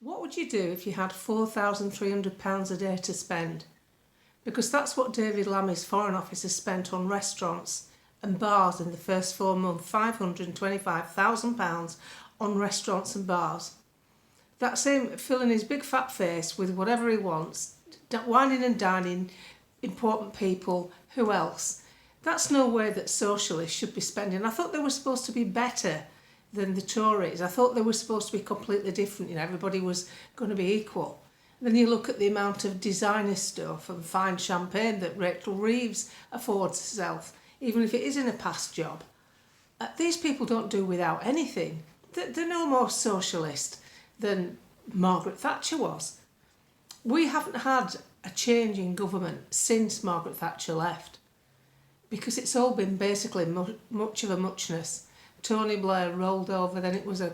What would you do if you had £4,300 a day to spend? Because that's what David Lammy's Foreign Office has spent on restaurants and bars in the first 4 months, £525,000 on restaurants and bars. That's him filling his big fat face with whatever he wants, whining and dining important people, who else? That's no way that socialists should be spending. I thought they were supposed to be better than the Tories. I thought they were supposed to be completely different, everybody was going to be equal. Then you look at the amount of designer stuff and fine champagne that Rachel Reeves affords herself, even if it is in a past job. These people don't do without anything. They're no more socialist than Margaret Thatcher was. We haven't had a change in government since Margaret Thatcher left, because it's all been basically much of a muchness. Tony Blair rolled over, then it was a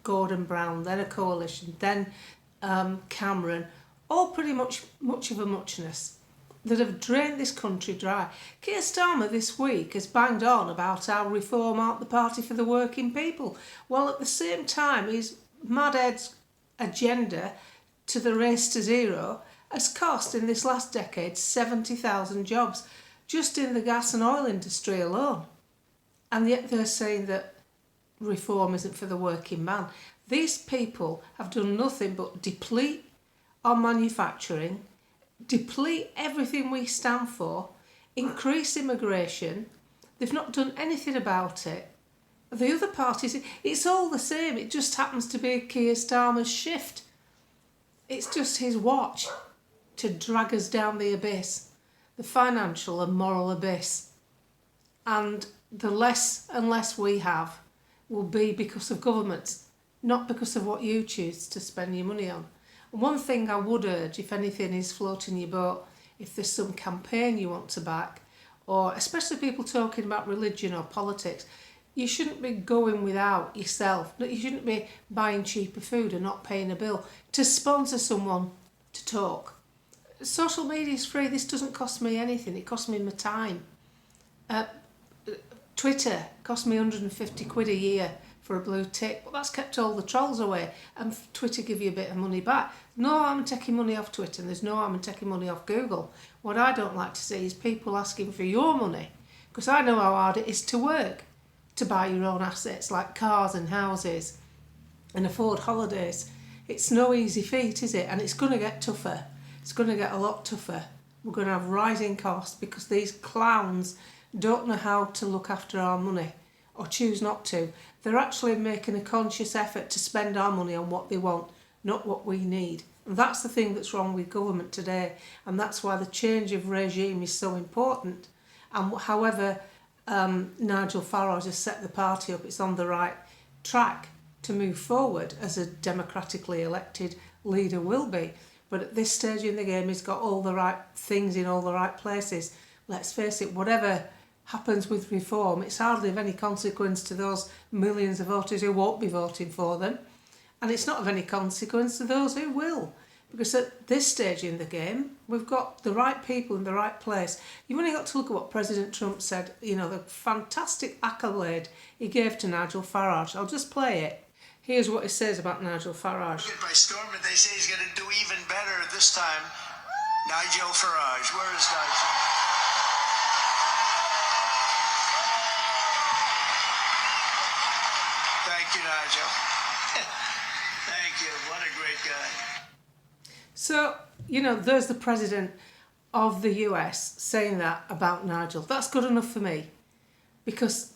Gordon Brown, then a coalition, then Cameron, all pretty much of a muchness that have drained this country dry. Keir Starmer this week has banged on about how Reform aren't the party for the working people, while at the same time his mad head's agenda to the race to zero has cost in this last decade 70,000 jobs just in the gas and oil industry alone. And yet they're saying that reform isn't for the working man. These people have done nothing but deplete our manufacturing, deplete everything we stand for, increase immigration. They've not done anything about it. The other parties, it's all the same. It just happens to be Keir Starmer's shift. It's just his watch to drag us down the abyss, the financial and moral abyss. And the less and less we have will be because of governments, not because of what you choose to spend your money on. And one thing I would urge, if anything is floating your boat, if there's some campaign you want to back, or especially people talking about religion or politics, you shouldn't be going without yourself. You shouldn't be buying cheaper food and not paying a bill to sponsor someone to talk. Social media is free. This doesn't cost me anything. It costs me my time. Twitter cost me 150 quid a year for a blue tick. Well, that's kept all the trolls away, and Twitter give you a bit of money back. No harm in taking money off Twitter, and there's no harm in taking money off Google. What I don't like to see is people asking for your money, because I know how hard it is to work, to buy your own assets like cars and houses and afford holidays. It's no easy feat, is it? And it's going to get tougher. It's going to get a lot tougher. We're going to have rising costs because these clowns don't know how to look after our money, or choose not to. They're actually making a conscious effort to spend our money on what they want, not what we need. And that's the thing that's wrong with government today, and that's why the change of regime is so important. And however Nigel Farage has set the party up, it's on the right track to move forward as a democratically elected leader will be. But at this stage in the game, he's got all the right things in all the right places. Let's face it, whatever happens with reform, it's hardly of any consequence to those millions of voters who won't be voting for them. And it's not of any consequence to those who will. Because at this stage in the game, we've got the right people in the right place. You've only got to look at what President Trump said, the fantastic accolade he gave to Nigel Farage. I'll just play it. Here's what he says about Nigel Farage. Took it by storm, and they say he's going to do even better this time. Nigel Farage. Where is Nigel? Thank you, Nigel. Thank you. What a great guy. So, there's the president of the US saying that about Nigel. That's good enough for me, because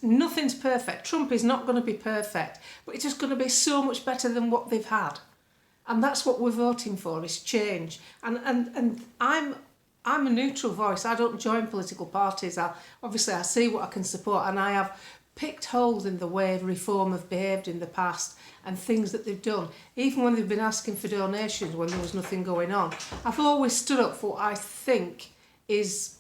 nothing's perfect. Trump is not going to be perfect, but it's just going to be so much better than what they've had. And that's what we're voting for, is change. And I'm a neutral voice. I don't join political parties. I see what I can support, and I have picked holes in the way Reform have behaved in the past and things that they've done. Even when they've been asking for donations when there was nothing going on, I've always stood up for what I think is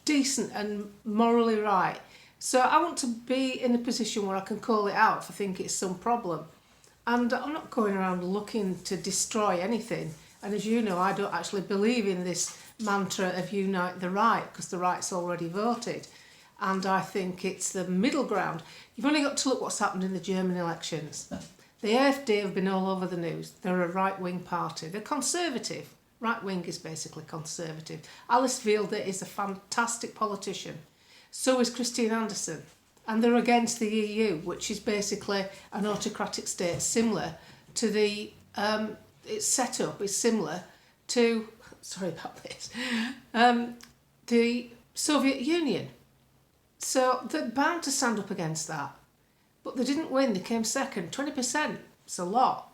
decent and morally right. So I want to be in a position where I can call it out if I think it's some problem. And I'm not going around looking to destroy anything. And as you know, I don't actually believe in this mantra of unite the right, because the right's already voted. And I think it's the middle ground. You've only got to look what's happened in the German elections. The AFD have been all over the news. They're a right-wing party. They're conservative. Right-wing is basically conservative. Alice Fielder is a fantastic politician. So is Christine Anderson. And they're against the EU, which is basically an autocratic state similar to the... its setup is similar to... Sorry about this. The Soviet Union. So they're bound to stand up against that. But they didn't win. They came second. 20%. It's a lot.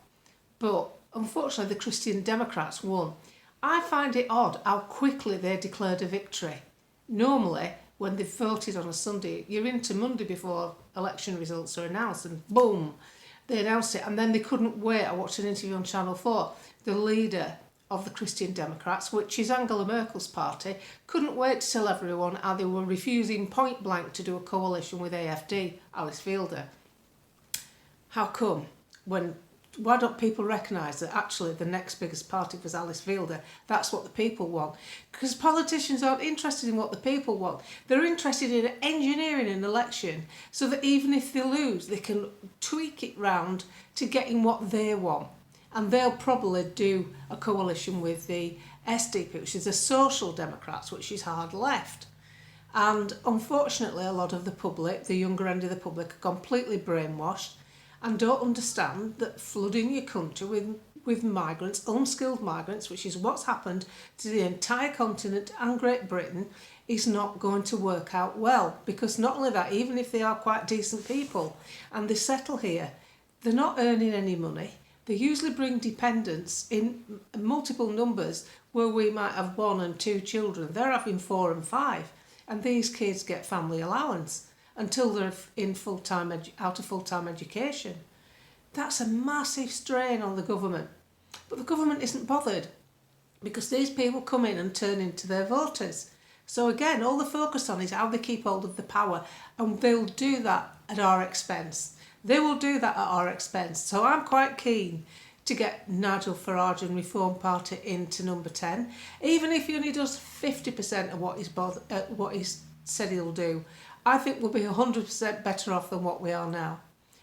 But unfortunately, the Christian Democrats won. I find it odd how quickly they declared a victory. Normally, when they voted on a Sunday, you're into Monday before election results are announced, and boom, they announced it. And then they couldn't wait. I watched an interview on Channel 4. The leader of the Christian Democrats, which is Angela Merkel's party, couldn't wait to tell everyone how they were refusing point blank to do a coalition with AFD, Alice Fielder. How come? Why don't people recognise that actually the next biggest party was Alice Fielder? That's what the people want. Because politicians aren't interested in what the people want. They're interested in engineering an election so that even if they lose, they can tweak it round to getting what they want. And they'll probably do a coalition with the SDP, which is the Social Democrats, which is hard left. And unfortunately, a lot of the public, the younger end of the public, are completely brainwashed and don't understand that flooding your country with migrants, unskilled migrants, which is what's happened to the entire continent and Great Britain, is not going to work out well. Because not only that, even if they are quite decent people and they settle here, they're not earning any money. They usually bring dependents in multiple numbers where we might have 1 and 2 children. They're having 4 and 5. And these kids get family allowance until they're in out of full-time education. That's a massive strain on the government. But the government isn't bothered because these people come in and turn into their voters. So again, all the focus on is how they keep hold of the power, and they'll do that at our expense. They will do that at our expense. So I'm quite keen to get Nigel Farage and Reform Party into number 10. Even if he only does 50% of what he's said he'll do, I think we'll be 100% better off than what we are now.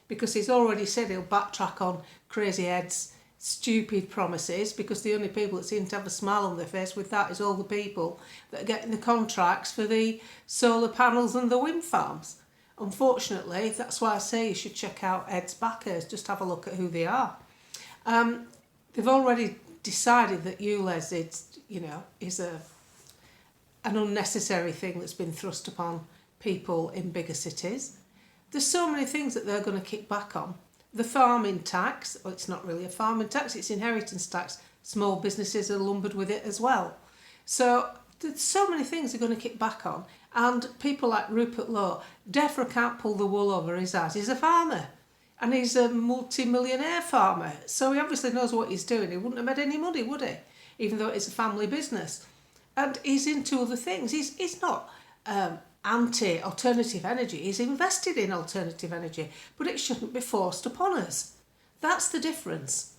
Because he's already said he'll backtrack on crazy heads, stupid promises, because the only people that seem to have a smile on their face with that is all the people that are getting the contracts for the solar panels and the wind farms. Unfortunately, that's why I say you should check out Ed's backers, just have a look at who they are. They've already decided that ULEZ is an unnecessary thing that's been thrust upon people in bigger cities. There's so many things that they're going to kick back on. The farming tax, well, it's not really a farming tax, it's inheritance tax. Small businesses are lumbered with it as well. So there's so many things they're going to kick back on. And people like Rupert Lowe, Defra can't pull the wool over his eyes. He's a farmer and he's a multi-millionaire farmer. So he obviously knows what he's doing. He wouldn't have made any money, would he? Even though it's a family business. And he's into other things. He's not anti-alternative energy. He's invested in alternative energy, but it shouldn't be forced upon us. That's the difference.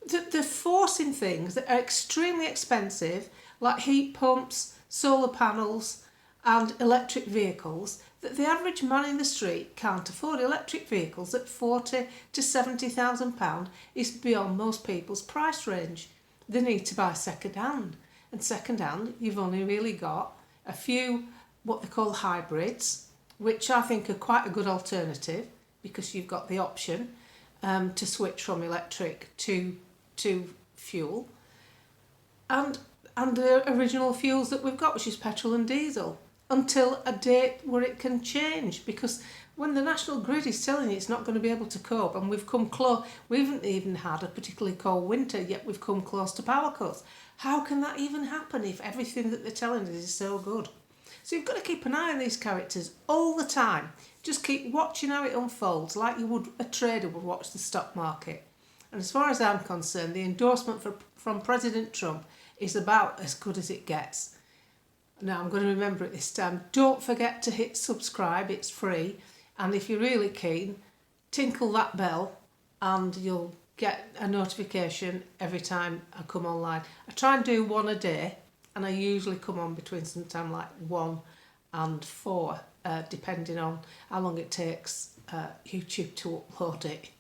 They're forcing things that are extremely expensive, like heat pumps, solar panels, and electric vehicles, that the average man in the street can't afford. Electric vehicles at £40,000 to £70,000 is beyond most people's price range. They need to buy second hand. And second hand, you've only really got a few what they call hybrids, which I think are quite a good alternative because you've got the option to switch from electric to fuel. And the original fuels that we've got, which is petrol and diesel, until a date where it can change. Because when the national grid is telling you it's not going to be able to cope, and we've come close, we haven't even had a particularly cold winter, yet we've come close to power cuts. How can that even happen if everything that they're telling us is so good? So you've got to keep an eye on these characters all the time. Just keep watching how it unfolds, like you would a trader would watch the stock market. And as far as I'm concerned, the endorsement from President Trump is about as good as it gets. Now, I'm going to remember it this time. Don't forget to hit subscribe, it's free. And if you're really keen, tinkle that bell and you'll get a notification every time I come online. I try and do one a day, and I usually come on between sometime like 1 and 4, depending on how long it takes YouTube to upload it.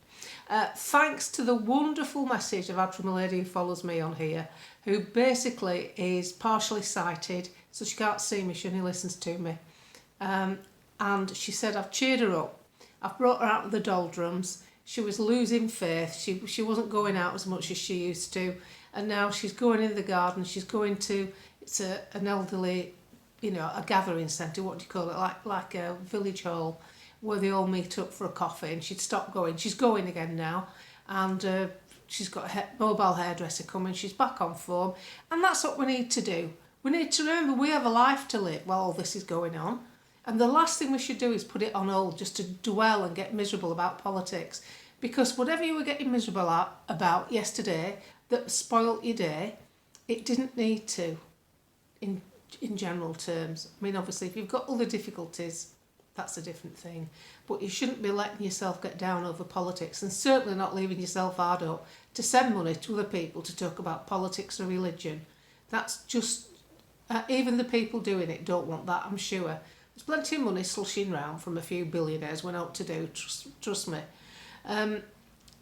Thanks to the wonderful message I've had from a lady who follows me on here, who basically is partially sighted, so she can't see me, she only listens to me. And she said, I've cheered her up. I've brought her out of the doldrums. She was losing faith. She wasn't going out as much as she used to. And now she's going in the garden. She's going to, it's an elderly, a gathering centre, what do you call it, like a village hall, where they all meet up for a coffee, and she'd stopped going. She's going again now, and she's got a mobile hairdresser coming. She's back on form, and that's what we need to do. We need to remember we have a life to live while all this is going on, and the last thing we should do is put it on hold just to dwell and get miserable about politics, because whatever you were getting miserable about yesterday that spoilt your day, it didn't need to, in general terms. I mean, obviously, if you've got other difficulties, that's a different thing. But you shouldn't be letting yourself get down over politics, and certainly not leaving yourself hard up to send money to other people to talk about politics or religion. That's just, even the people doing it don't want that, I'm sure. There's plenty of money slushing round from a few billionaires we know what to do, trust me.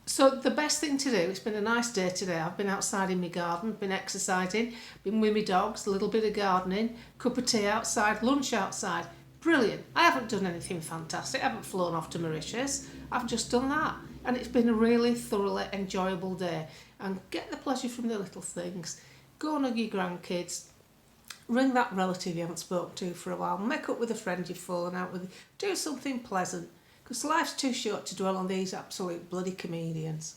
So the best thing to do, it's been a nice day today. I've been outside in my garden, been exercising, been with my dogs, a little bit of gardening, cup of tea outside, lunch outside. Brilliant. I haven't done anything fantastic. I haven't flown off to Mauritius. I've just done that. And it's been a really thoroughly enjoyable day. And get the pleasure from the little things. Go and hug your grandkids. Ring that relative you haven't spoken to for a while. Make up with a friend you've fallen out with. Do something pleasant. Because life's too short to dwell on these absolute bloody comedians.